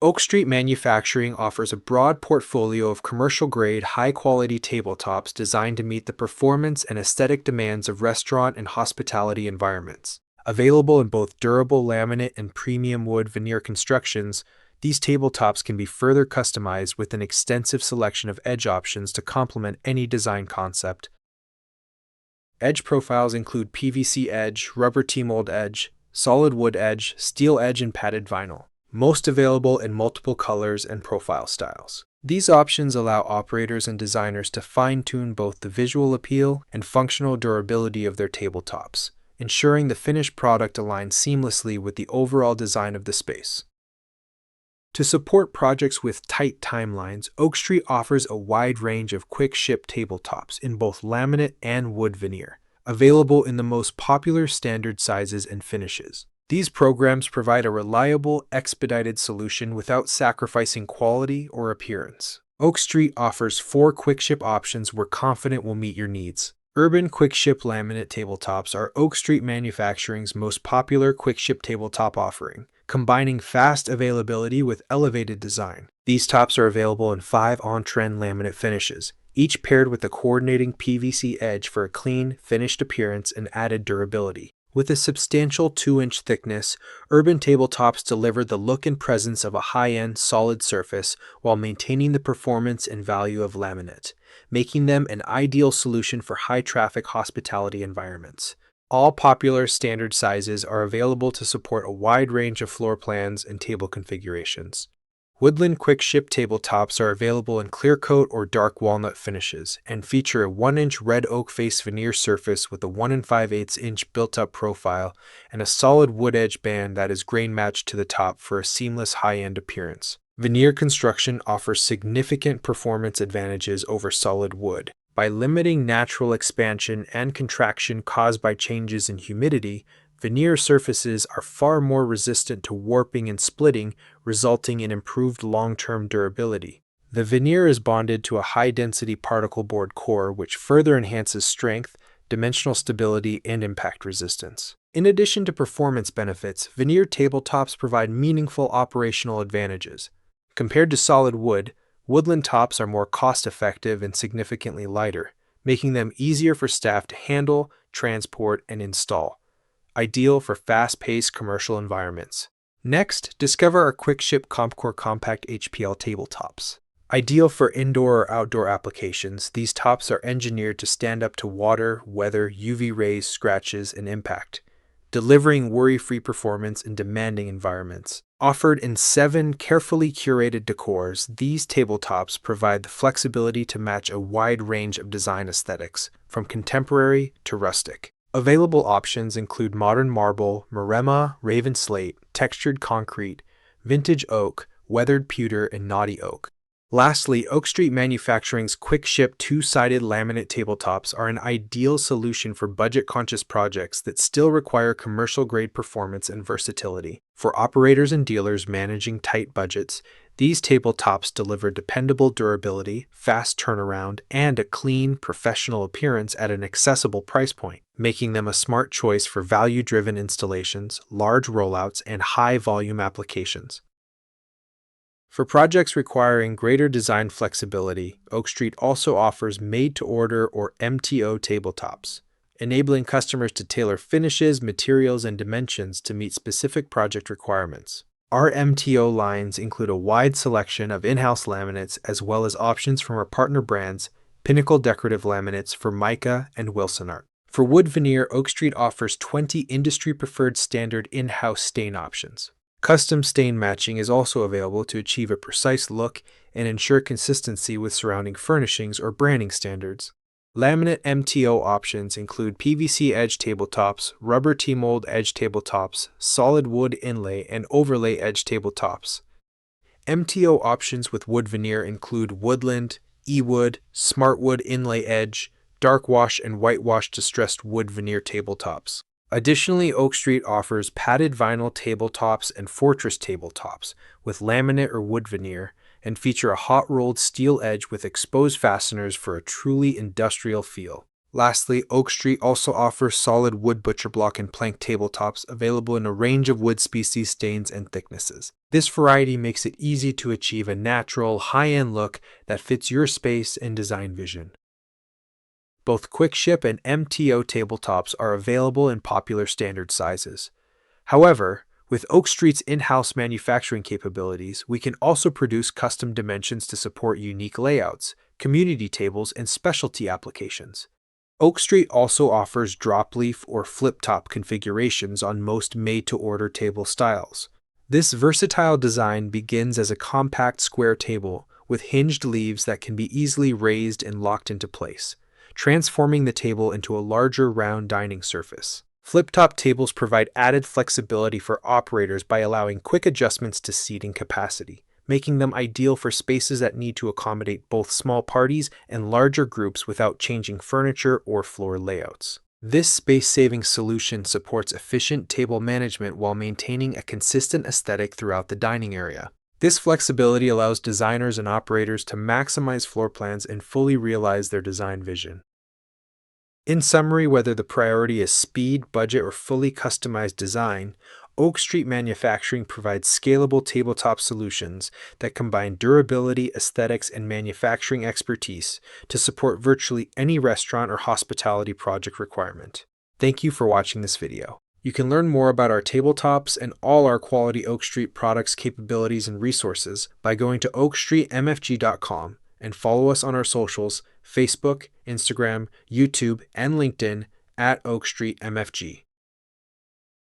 Oak Street Manufacturing offers a broad portfolio of commercial-grade, high-quality tabletops designed to meet the performance and aesthetic demands of restaurant and hospitality environments. Available in both durable laminate and premium wood veneer constructions, these tabletops can be further customized with an extensive selection of edge options to complement any design concept. Edge profiles include PVC edge, rubber T-mold edge, solid wood edge, steel edge, and padded vinyl, most available in multiple colors and profile styles. These options allow operators and designers to fine-tune both the visual appeal and functional durability of their tabletops, ensuring the finished product aligns seamlessly with the overall design of the space. To support projects with tight timelines, Oak Street offers a wide range of quick-ship tabletops in both laminate and wood veneer, available in the most popular standard sizes and finishes. These programs provide a reliable, expedited solution without sacrificing quality or appearance. Oak Street offers 4 quick-ship options we're confident will meet your needs. Urban quick-ship laminate tabletops are Oak Street Manufacturing's most popular quick-ship tabletop offering, combining fast availability with elevated design. These tops are available in 5 on-trend laminate finishes, each paired with a coordinating PVC edge for a clean, finished appearance and added durability. With a substantial 2-inch thickness, urban tabletops deliver the look and presence of a high-end, solid surface while maintaining the performance and value of laminate, making them an ideal solution for high-traffic hospitality environments. All popular standard sizes are available to support a wide range of floor plans and table configurations. Woodland quick-ship tabletops are available in clear coat or dark walnut finishes and feature a 1-inch red oak face veneer surface with a 1 5/8-inch built-up profile and a solid wood edge band that is grain-matched to the top for a seamless high-end appearance. Veneer construction offers significant performance advantages over solid wood. By limiting natural expansion and contraction caused by changes in humidity, veneer surfaces are far more resistant to warping and splitting, resulting in improved long-term durability. The veneer is bonded to a high-density particle board core, which further enhances strength, dimensional stability, and impact resistance. In addition to performance benefits, veneer tabletops provide meaningful operational advantages. Compared to solid wood, Woodland tops are more cost-effective and significantly lighter, making them easier for staff to handle, transport, and install, ideal for fast-paced commercial environments. Next, discover our quick-ship COMPCOR compact HPL tabletops. Ideal for indoor or outdoor applications, these tops are engineered to stand up to water, weather, UV rays, scratches, and impact, delivering worry-free performance in demanding environments. Offered in 7 carefully curated decors, these tabletops provide the flexibility to match a wide range of design aesthetics, from contemporary to rustic. Available options include modern marble, maremma, raven slate, textured concrete, vintage oak, weathered pewter, and knotty oak. Lastly, Oak Street Manufacturing's quick-ship 2-sided laminate tabletops are an ideal solution for budget-conscious projects that still require commercial-grade performance and versatility. For operators and dealers managing tight budgets, these tabletops deliver dependable durability, fast turnaround, and a clean, professional appearance at an accessible price point, making them a smart choice for value-driven installations, large rollouts, and high-volume applications. For projects requiring greater design flexibility, Oak Street also offers made-to-order or MTO tabletops, enabling customers to tailor finishes, materials, and dimensions to meet specific project requirements. Our MTO lines include a wide selection of in-house laminates as well as options from our partner brands, Pinnacle Decorative Laminates, Formica, and Wilson Art. For wood veneer, Oak Street offers 20 industry-preferred standard in-house stain options. Custom stain matching is also available to achieve a precise look and ensure consistency with surrounding furnishings or branding standards. Laminate MTO options include PVC edge tabletops, rubber T-mold edge tabletops, solid wood inlay and overlay edge tabletops. MTO options with wood veneer include Woodland, E-wood, Smartwood inlay edge, dark wash and whitewash distressed wood veneer tabletops. Additionally, Oak Street offers padded vinyl tabletops and fortress tabletops with laminate or wood veneer and feature a hot-rolled steel edge with exposed fasteners for a truly industrial feel. Lastly, Oak Street also offers solid wood butcher block and plank tabletops available in a range of wood species, stains, and thicknesses. This variety makes it easy to achieve a natural, high-end look that fits your space and design vision. Both quick ship and MTO tabletops are available in popular standard sizes. However, with Oak Street's in-house manufacturing capabilities, we can also produce custom dimensions to support unique layouts, community tables, and specialty applications. Oak Street also offers drop leaf or flip-top configurations on most made-to-order table styles. This versatile design begins as a compact square table with hinged leaves that can be easily raised and locked into place, transforming the table into a larger round dining surface. Flip-top tables provide added flexibility for operators by allowing quick adjustments to seating capacity, making them ideal for spaces that need to accommodate both small parties and larger groups without changing furniture or floor layouts. This space-saving solution supports efficient table management while maintaining a consistent aesthetic throughout the dining area. This flexibility allows designers and operators to maximize floor plans and fully realize their design vision. In summary, whether the priority is speed, budget, or fully customized design, Oak Street Manufacturing provides scalable tabletop solutions that combine durability, aesthetics, and manufacturing expertise to support virtually any restaurant or hospitality project requirement. Thank you for watching this video. You can learn more about our tabletops and all our quality Oak Street products, capabilities, and resources by going to oakstreetmfg.com and follow us on our socials: Facebook, Instagram, YouTube, and LinkedIn at Oak Street MFG.